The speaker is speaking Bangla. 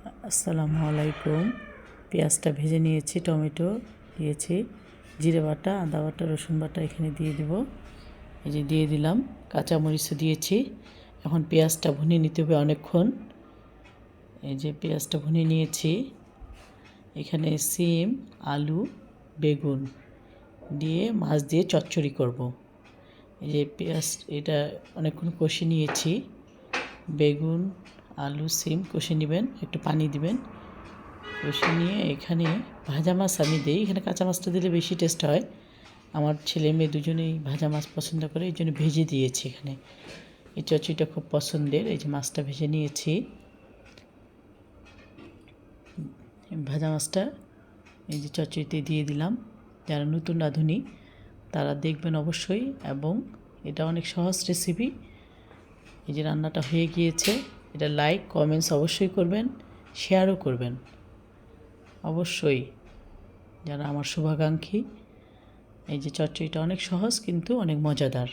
আসসালামু আলাইকুম। পেঁয়াজটা ভেজে নিয়েছি, টমেটো দিয়েছি, জিরে বাটা, আদা বাটা, রসুন বাটা এখানে দিয়ে দেব। এই যে দিয়ে দিলাম, কাঁচামরিচও দিয়েছি। এখন পেঁয়াজটা ভুনে নিতে হবে অনেকক্ষণ। এই যে পেঁয়াজটা ভুনে নিয়েছি। এখানে সিম, আলু, বেগুন দিয়ে মাছ দিয়ে চচ্চড়ি করব। এই যে পেঁয়াজ এটা অনেকক্ষণ কষে নিয়েছি। বেগুন, আলু, সিম কষে নেবেন, একটু পানি দিবেন। কষে নিয়ে এখানে ভাজা মাছ আমি দিই। এখানে কাঁচা মাছটা দিলে বেশি টেস্ট হয়। আমার ছেলে মেয়ে দুজনেই ভাজা মাছ পছন্দ করে, এই জন্য ভেজে দিয়েছি এখানে। এই চচ্চড়িটা খুব পছন্দের। এই যে মাছটা ভেজে নিয়েছি। ভাজা মাছটা এই যে চচ্চড়িতে দিয়ে দিলাম। যারা নতুন রাঁধুনি তারা দেখবেন অবশ্যই, এবং এটা অনেক সহজ রেসিপি। এই যে রান্নাটা হয়ে গিয়েছে। এটা লাইক কমেন্টস অবশ্যই করবেন, শেয়ারও করবেন অবশ্যই, যারা আমার শুভাকাঙ্ক্ষী। এই যে চচ্চড়িটা অনেক সহজ কিন্তু অনেক মজাদার।